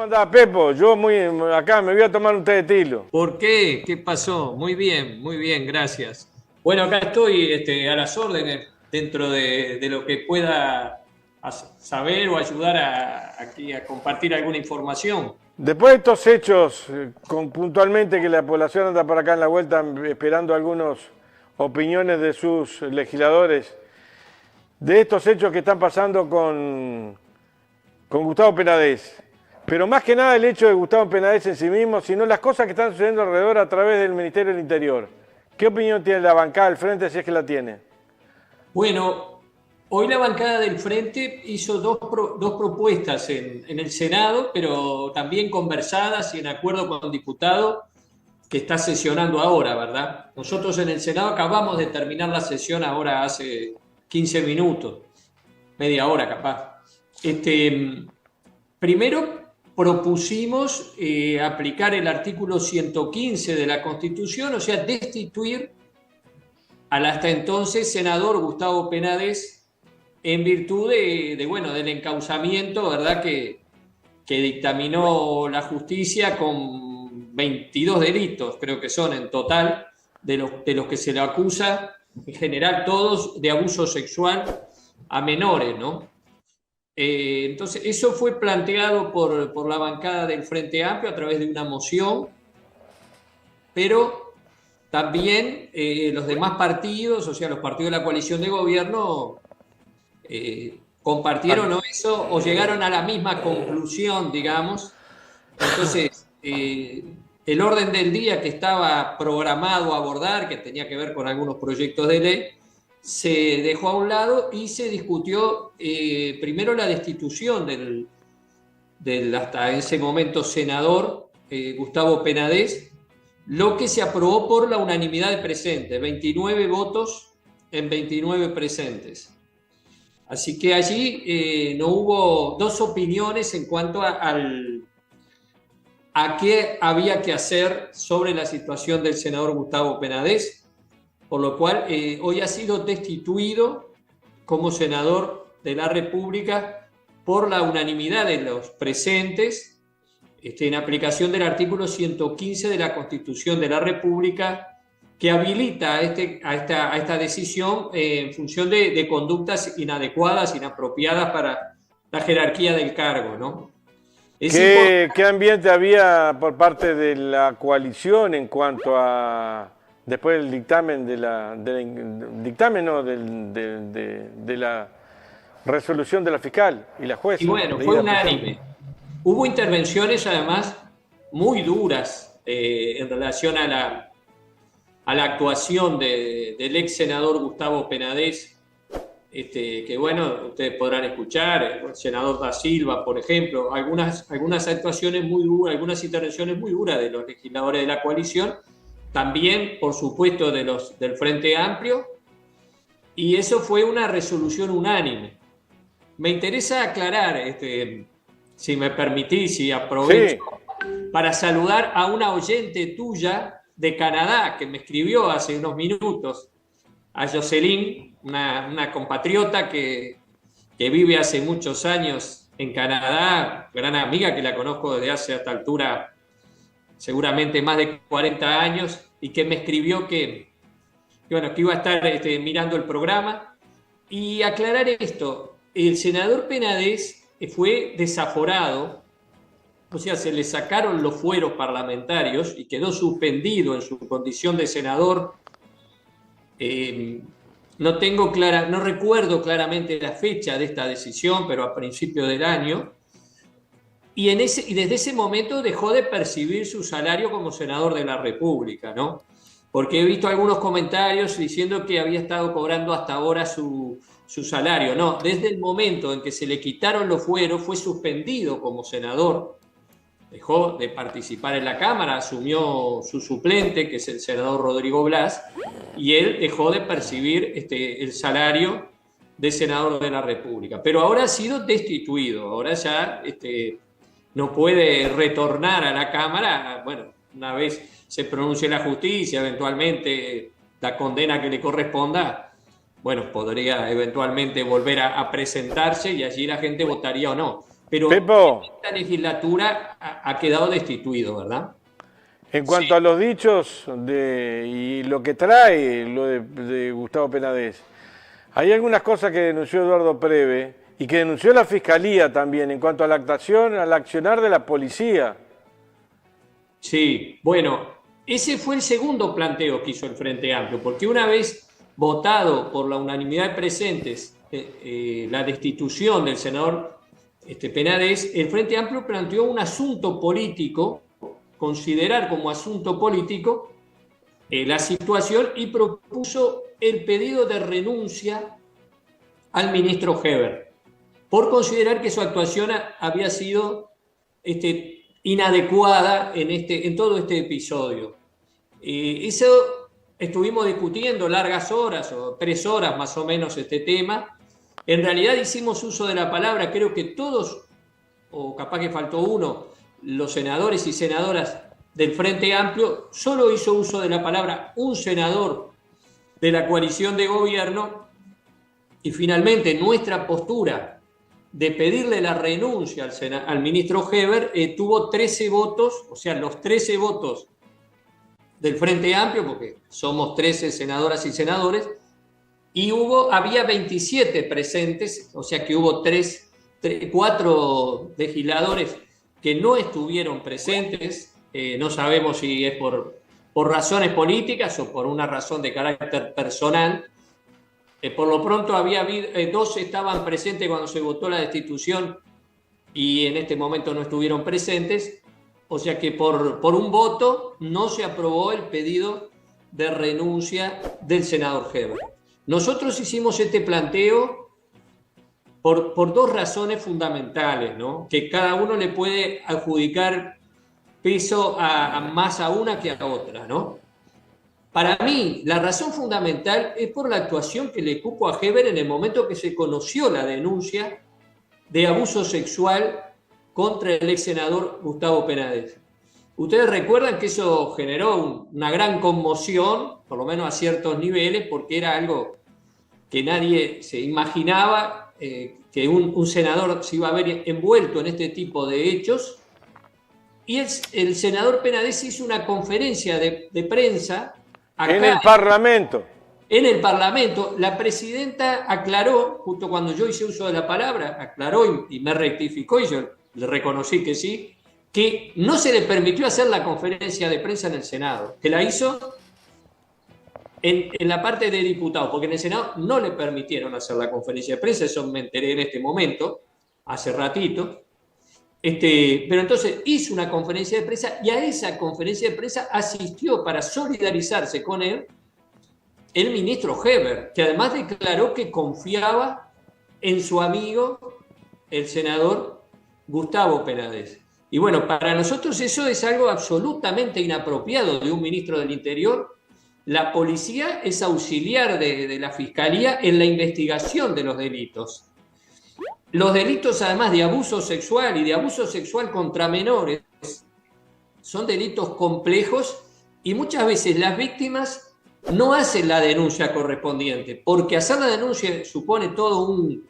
andás, Pepo? Yo acá me voy a tomar un té de tilo. ¿Por qué? ¿Qué pasó? Muy bien, gracias. Bueno, acá estoy a las órdenes dentro de lo que pueda saber o ayudar aquí a compartir alguna información. Después de estos hechos, puntualmente que la población anda por acá en la vuelta esperando algunas opiniones de sus legisladores, de estos hechos que están pasando con Gustavo Penadez, pero más que nada el hecho de Gustavo Penadez en sí mismo, sino las cosas que están sucediendo alrededor a través del Ministerio del Interior. ¿Qué opinión tiene la bancada del Frente, si es que la tiene? Bueno, hoy la bancada del Frente hizo dos propuestas en el Senado, pero también conversadas y en acuerdo con el diputado que está sesionando ahora, ¿verdad? Nosotros en el Senado acabamos de terminar la sesión ahora hace 15 minutos, media hora capaz. Primero propusimos aplicar el artículo 115 de la Constitución, o sea, destituir al hasta entonces senador Gustavo Penadez en virtud del encauzamiento, ¿verdad?, que dictaminó la justicia con 22 delitos, creo que son en total, de los que se le acusa, en general todos, de abuso sexual a menores, ¿no? Entonces, eso fue planteado por la bancada del Frente Amplio a través de una moción, pero también los demás partidos, o sea, los partidos de la coalición de gobierno, compartieron eso o llegaron a la misma conclusión, digamos. Entonces, el orden del día que estaba programado a abordar, que tenía que ver con algunos proyectos de ley, se dejó a un lado y se discutió primero la destitución del hasta ese momento senador Gustavo Penadez, lo que se aprobó por la unanimidad de presentes, 29 votos en 29 presentes. Así que allí no hubo dos opiniones en cuanto a qué había que hacer sobre la situación del senador Gustavo Penadez, por lo cual hoy ha sido destituido como senador de la República por la unanimidad de los presentes, en aplicación del artículo 115 de la Constitución de la República, que habilita a esta decisión en función de conductas inadecuadas, inapropiadas para la jerarquía del cargo, ¿no? ¿Qué ambiente había por parte de la coalición en cuanto a, después del dictamen de la resolución de la fiscal y la jueza? Y bueno, fue unánime. Hubo intervenciones además muy duras en relación a la actuación del ex senador Gustavo Penadez, que bueno, ustedes podrán escuchar, el senador Da Silva, por ejemplo, algunas actuaciones muy duras, algunas intervenciones muy duras de los legisladores de la coalición, también, por supuesto, del Frente Amplio, y eso fue una resolución unánime. Me interesa aclarar, si me permitís y aprovecho, sí, para saludar a una oyente tuya de Canadá que me escribió hace unos minutos, a Jocelyn, una compatriota que vive hace muchos años en Canadá, gran amiga que la conozco desde hace a esta altura seguramente más de 40 años, y que me escribió que iba a estar mirando el programa. Y aclarar esto, el senador Penadez fue desaforado, o sea, se le sacaron los fueros parlamentarios y quedó suspendido en su condición de senador. No recuerdo claramente la fecha de esta decisión, pero a principios del año. Y desde ese momento dejó de percibir su salario como senador de la República, ¿no? Porque he visto algunos comentarios diciendo que había estado cobrando hasta ahora su salario. No, desde el momento en que se le quitaron los fueros, fue suspendido como senador. Dejó de participar en la Cámara, asumió su suplente, que es el senador Rodrigo Blas, y él dejó de percibir el salario de senador de la República. Pero ahora ha sido destituido, ahora ya no puede retornar a la Cámara. Bueno, una vez se pronuncie la justicia, eventualmente la condena que le corresponda, bueno, podría eventualmente volver a presentarse y allí la gente votaría o no. pero Pepo, en esta legislatura ha quedado destituido, ¿verdad? en cuanto a los dichos y lo que trae lo de Gustavo Penades, hay algunas cosas que denunció Eduardo Preve y que denunció la Fiscalía también en cuanto a la actuación, al accionar de la policía. Sí, bueno, ese fue el segundo planteo que hizo el Frente Amplio, porque una vez votado por la unanimidad de presentes la destitución del senador Penades, el Frente Amplio planteó un asunto político, considerar como asunto político la situación y propuso el pedido de renuncia al ministro Heber, por considerar que su actuación había sido inadecuada en todo este episodio. Eso estuvimos discutiendo largas horas, o 3 horas más o menos, este tema. En realidad hicimos uso de la palabra, creo que todos, o capaz que faltó uno, los senadores y senadoras del Frente Amplio, solo hizo uso de la palabra un senador de la coalición de gobierno, y finalmente nuestra postura de pedirle la renuncia al ministro Heber tuvo 13 votos, o sea, los 13 votos del Frente Amplio, porque somos 13 senadoras y senadores, y había 27 presentes, o sea que hubo 4 legisladores que no estuvieron presentes. No sabemos si es por razones políticas o por una razón de carácter personal. Por lo pronto había 2 estaban presentes cuando se votó la destitución y en este momento no estuvieron presentes, o sea que por un voto no se aprobó el pedido de renuncia del senador Heber. Nosotros hicimos este planteo por 2 razones fundamentales, ¿no? Que cada uno le puede adjudicar peso más a una que a otra, ¿no? Para mí, la razón fundamental es por la actuación que le cupo a Heber en el momento que se conoció la denuncia de abuso sexual contra el ex senador Gustavo Penades. Ustedes recuerdan que eso generó una gran conmoción, por lo menos a ciertos niveles, porque era algo que nadie se imaginaba, que un senador se iba a ver envuelto en este tipo de hechos. Y el senador Penades hizo una conferencia de prensa acá, en el Parlamento. En el Parlamento. La presidenta aclaró, justo cuando yo hice uso de la palabra, aclaró y me rectificó, y yo le reconocí que sí, que no se le permitió hacer la conferencia de prensa en el Senado, que la hizo en la parte de diputados, porque en el Senado no le permitieron hacer la conferencia de prensa. Eso me enteré en este momento, hace ratito. Pero entonces hizo una conferencia de prensa y a esa conferencia de prensa asistió para solidarizarse con él el ministro Heber, que además declaró que confiaba en su amigo, el senador Gustavo Penades. Y bueno, para nosotros eso es algo absolutamente inapropiado de un ministro del Interior. La policía es auxiliar de la Fiscalía en la investigación de los delitos. Los delitos, además de abuso sexual y de abuso sexual contra menores, son delitos complejos y muchas veces las víctimas no hacen la denuncia correspondiente, porque hacer la denuncia supone todo un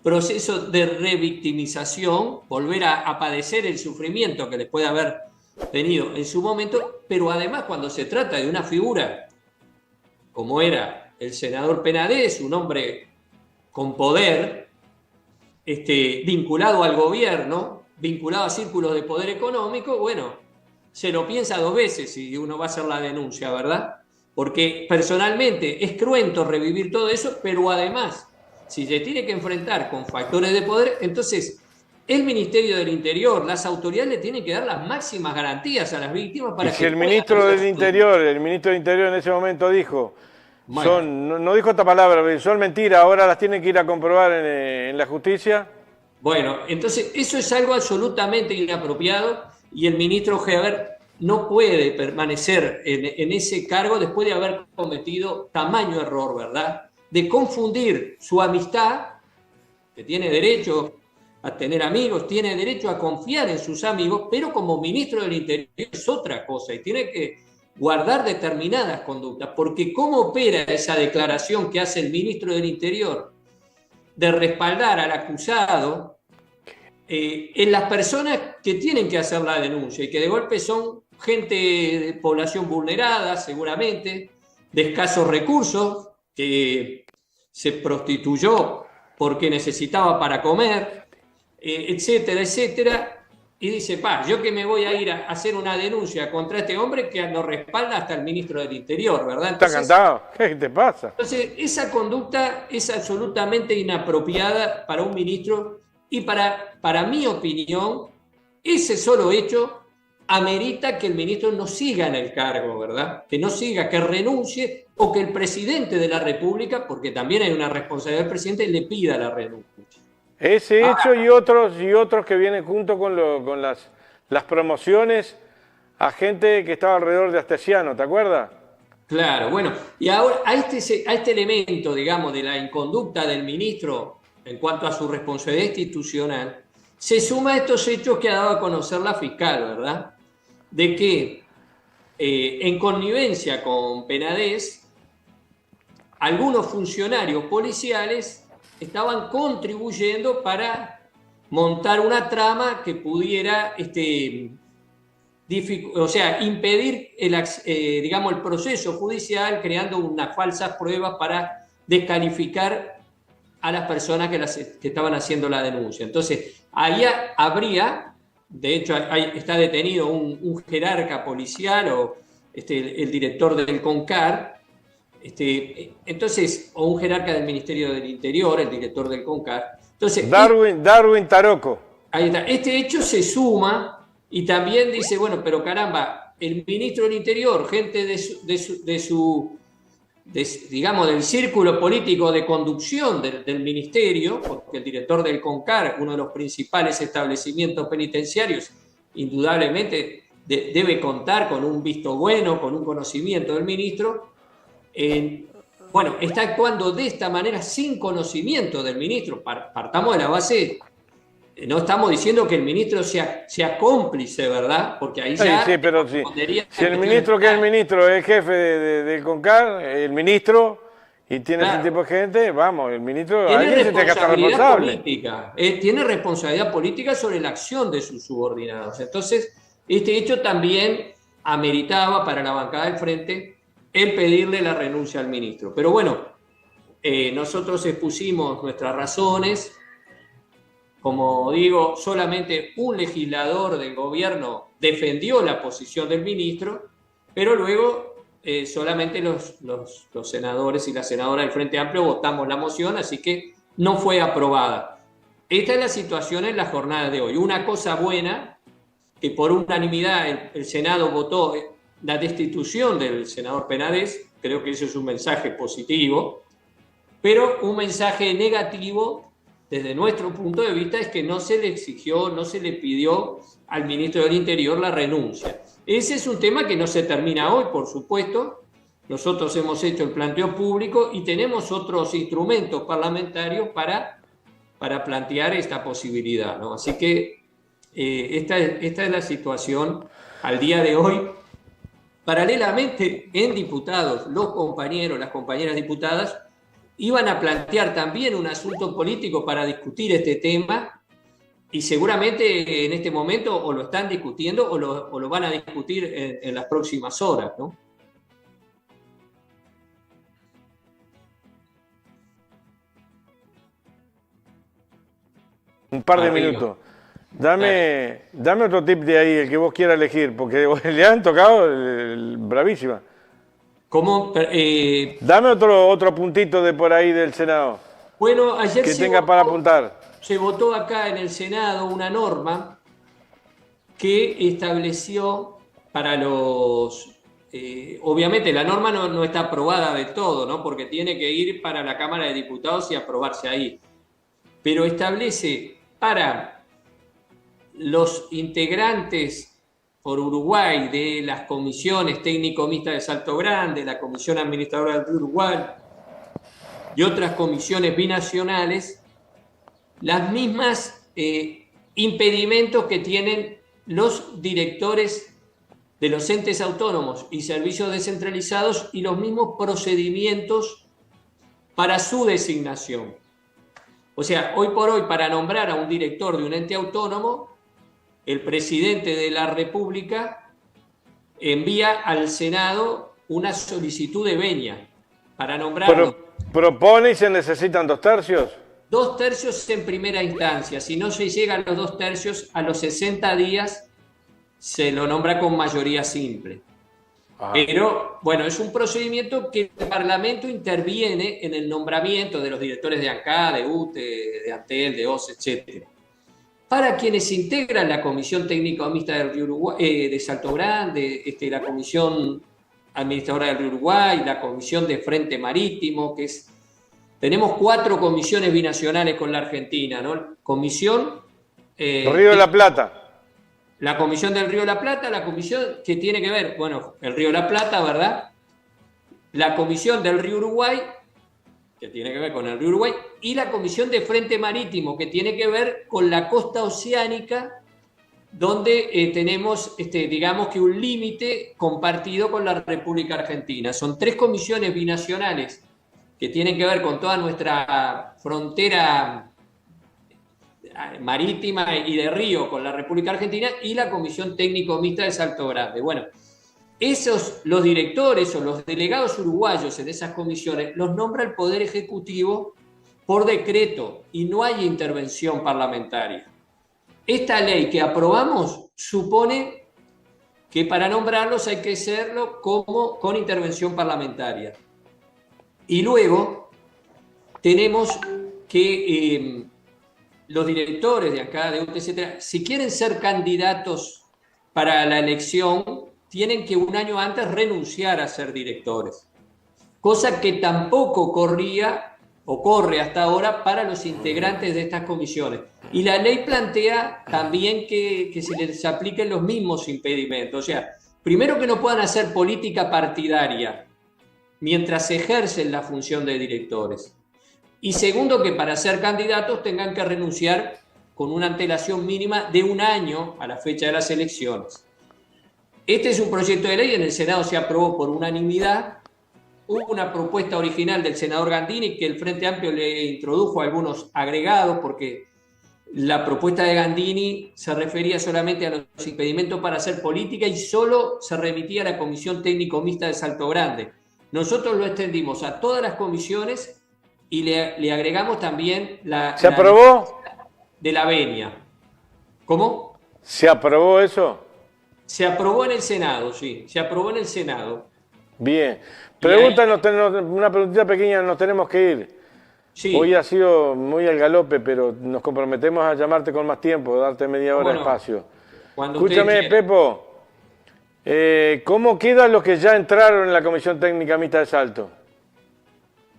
proceso de revictimización, volver a padecer el sufrimiento que les puede haber tenido en su momento, pero además cuando se trata de una figura como era el senador Penades, un hombre con poder, vinculado al gobierno, vinculado a círculos de poder económico, bueno, se lo piensa 2 veces si uno va a hacer la denuncia, ¿verdad? Porque personalmente es cruento revivir todo eso, pero además, si se tiene que enfrentar con factores de poder, entonces el Ministerio del Interior, las autoridades le tienen que dar las máximas garantías a las víctimas para y que... si el ministro del Interior en ese momento dijo, bueno, no dijo esta palabra, son mentiras, ahora las tienen que ir a comprobar en la justicia. Bueno, entonces eso es algo absolutamente inapropiado y el ministro Heber no puede permanecer en ese cargo después de haber cometido tamaño error, ¿verdad? De confundir su amistad, que tiene derecho a tener amigos, tiene derecho a confiar en sus amigos, pero como ministro del Interior es otra cosa y tiene que guardar determinadas conductas, porque ¿cómo opera esa declaración que hace el ministro del Interior de respaldar al acusado en las personas que tienen que hacer la denuncia y que de golpe son gente de población vulnerada, seguramente, de escasos recursos, que se prostituyó porque necesitaba para comer, etcétera, etcétera. Y dice, yo que me voy a ir a hacer una denuncia contra este hombre que nos respalda hasta el ministro del Interior, ¿verdad? Entonces, ¿está cantado? ¿Qué te pasa? Entonces, esa conducta es absolutamente inapropiada para un ministro y para mi opinión, ese solo hecho amerita que el ministro no siga en el cargo, ¿verdad? Que no siga, que renuncie o que el presidente de la República, porque también hay una responsabilidad del presidente, le pida la renuncia. Ese hecho y otros que vienen junto con las promociones a gente que estaba alrededor de Astesiano, ¿te acuerdas? Claro, bueno, y ahora a este elemento, digamos, de la inconducta del ministro en cuanto a su responsabilidad institucional, se suma a estos hechos que ha dado a conocer la fiscal, ¿verdad? De que en connivencia con Penades, algunos funcionarios policiales estaban contribuyendo para montar una trama que pudiera impedir el proceso judicial, creando unas falsas pruebas para descalificar a las personas que estaban haciendo la denuncia. Entonces, ahí habría, de hecho, está detenido un jerarca policial o el director del CONCAR, o un jerarca del Ministerio del Interior, el director del CONCAR. Entonces, Darwin Taroco. Ahí está. Este hecho se suma y también dice, bueno, pero caramba, el ministro del Interior, gente digamos, del círculo político de conducción del ministerio, porque el director del CONCAR, uno de los principales establecimientos penitenciarios, indudablemente debe contar con un visto bueno, con un conocimiento del ministro. Está actuando de esta manera sin conocimiento del ministro. Partamos de la base, no estamos diciendo que el ministro sea cómplice, ¿verdad? Porque ahí ya... Sí, pero sí. Si el ministro que es el ministro es jefe del CONCAR, el ministro, y tiene ese tipo de gente, vamos, el ministro... Tiene responsabilidad política. Tiene responsabilidad política sobre la acción de sus subordinados. Entonces, este hecho también ameritaba para la bancada del Frente el pedirle la renuncia al ministro. Pero bueno, nosotros expusimos nuestras razones. Como digo, solamente un legislador del gobierno defendió la posición del ministro, pero luego solamente los senadores y la senadora del Frente Amplio votamos la moción, así que no fue aprobada. Esta es la situación en la jornada de hoy. Una cosa buena, que por unanimidad el Senado votó la destitución del senador Penades, creo que eso es un mensaje positivo, pero un mensaje negativo desde nuestro punto de vista es que no se le exigió, no se le pidió al ministro del Interior la renuncia. Ese es un tema que no se termina hoy, por supuesto. Nosotros hemos hecho el planteo público y tenemos otros instrumentos parlamentarios para plantear esta posibilidad, ¿no? Así que esta es la situación al día de hoy. Paralelamente, en diputados, los compañeros, las compañeras diputadas, iban a plantear también un asunto político para discutir este tema y seguramente en este momento o lo están discutiendo o lo van a discutir en las próximas horas, ¿no? Un par de minutos. Dame otro tip de ahí, el que vos quieras elegir, porque le han tocado bravísima. ¿Cómo? Dame otro puntito de por ahí del Senado. Bueno, ayer que tenga para apuntar. Se votó acá en el Senado una norma que estableció para los... obviamente la norma no está aprobada de todo, ¿no? Porque tiene que ir para la Cámara de Diputados y aprobarse ahí. Pero establece para los integrantes por Uruguay de las comisiones técnico-mixtas de Salto Grande, la Comisión Administradora del Uruguay y otras comisiones binacionales, las mismas impedimentos que tienen los directores de los entes autónomos y servicios descentralizados y los mismos procedimientos para su designación. O sea, hoy por hoy, para nombrar a un director de un ente autónomo, el presidente de la República envía al Senado una solicitud de venia para nombrarlo. ¿Propone y se necesitan 2/3? 2/3 en primera instancia. Si no se llega a los 2/3, a los 60 días se lo nombra con mayoría simple. Ajá. Pero, bueno, es un procedimiento que el Parlamento interviene en el nombramiento de los directores de ANCAP, de UTE, de ANTEL, de OCE, etc. Para quienes integran la Comisión Técnica Mixta del Río Uruguay, de Salto Grande, la Comisión Administradora del Río Uruguay, la Comisión de Frente Marítimo, que es... Tenemos 4 comisiones binacionales con la Argentina, ¿no? Comisión... Río de la Plata. La Comisión del Río de la Plata, la comisión que tiene que ver, bueno, el Río de la Plata, ¿verdad? La Comisión del Río Uruguay, que tiene que ver con el Río Uruguay, y la Comisión de Frente Marítimo, que tiene que ver con la costa oceánica, donde tenemos, digamos que un límite compartido con la República Argentina. Son 3 comisiones binacionales que tienen que ver con toda nuestra frontera marítima y de río con la República Argentina, y la Comisión Técnico Mixta de Salto Grande. Bueno, los directores o los delegados uruguayos en esas comisiones los nombra el Poder Ejecutivo por decreto y no hay intervención parlamentaria. Esta ley que aprobamos supone que para nombrarlos hay que hacerlo con intervención parlamentaria. Y luego tenemos que los directores de acá, de UTE, etcétera, si quieren ser candidatos para la elección, tienen que un año antes renunciar a ser directores. Cosa que tampoco corría o corre hasta ahora para los integrantes de estas comisiones. Y la ley plantea también que se les apliquen los mismos impedimentos. O sea, primero que no puedan hacer política partidaria mientras ejercen la función de directores. Y segundo, que para ser candidatos tengan que renunciar con una antelación mínima de un año a la fecha de las elecciones. Este es un proyecto de ley, en el Senado se aprobó por unanimidad. Hubo una propuesta original del senador Gandini que el Frente Amplio le introdujo algunos agregados, porque la propuesta de Gandini se refería solamente a los impedimentos para hacer política y solo se remitía a la Comisión Técnico Mixta de Salto Grande. Nosotros lo extendimos a todas las comisiones y le agregamos también ¿Se aprobó? De la venia. ¿Cómo? ¿Se aprobó eso? Se aprobó en el Senado, sí. Se aprobó en el Senado. Bien. Una preguntita pequeña, nos tenemos que ir. Sí. Hoy ha sido muy al galope, pero nos comprometemos a llamarte con más tiempo, darte media hora de espacio. Escúchame, Pepo. ¿Cómo quedan los que ya entraron en la Comisión Técnica Mixta de Salto?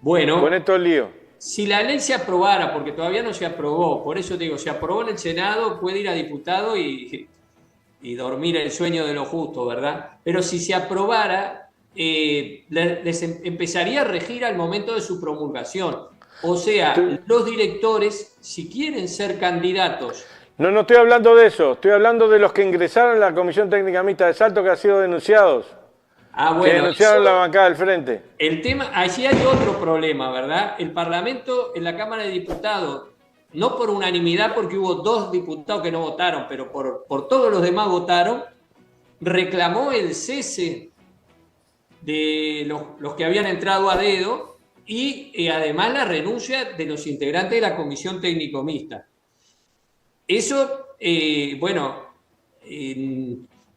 Bueno, con estos líos. Si la ley se aprobara, porque todavía no se aprobó, por eso digo, se aprobó en el Senado, puede ir a diputado y dormir el sueño de lo justo, ¿verdad? Pero si se aprobara, les empezaría a regir al momento de su promulgación. O sea, los directores, si quieren ser candidatos... No estoy hablando de eso, estoy hablando de los que ingresaron a la Comisión Técnica Mixta de Salto que han sido denunciados. Bueno, que denunciaron la bancada del frente. El tema, allí hay otro problema, ¿verdad? El Parlamento, en la Cámara de Diputados, no por unanimidad, porque hubo 2 diputados que no votaron, pero por todos los demás votaron, reclamó el cese de los que habían entrado a dedo y además la renuncia de los integrantes de la Comisión Técnico Mixta. Eso,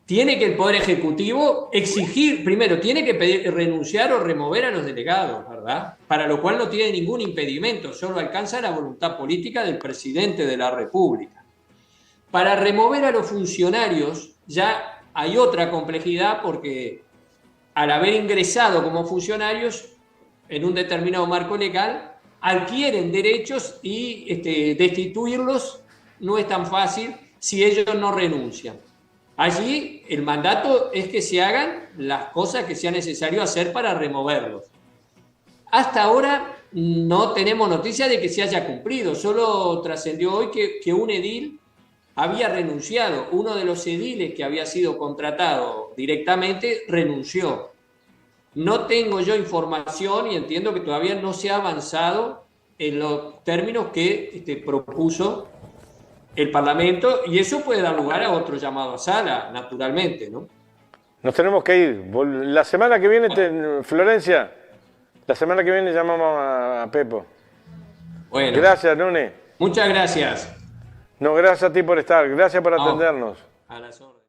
tiene que el Poder Ejecutivo exigir, primero, tiene que renunciar o remover a los delegados, ¿verdad? Para lo cual no tiene ningún impedimento, solo alcanza la voluntad política del presidente de la República. Para remover a los funcionarios ya hay otra complejidad, porque al haber ingresado como funcionarios en un determinado marco legal, adquieren derechos y destituirlos no es tan fácil si ellos no renuncian. Allí el mandato es que se hagan las cosas que sea necesario hacer para removerlos. Hasta ahora no tenemos noticia de que se haya cumplido, solo trascendió hoy que un edil había renunciado, uno de los ediles que había sido contratado directamente renunció. No tengo yo información y entiendo que todavía no se ha avanzado en los términos que propuso el Parlamento, y eso puede dar lugar a otro llamado a sala, naturalmente, ¿no? Nos tenemos que ir. La semana que viene, Florencia, la semana que viene llamamos a Pepo. Bueno. Gracias, Nune. Muchas gracias. No, gracias a ti por estar. Gracias por atendernos. A las órdenes.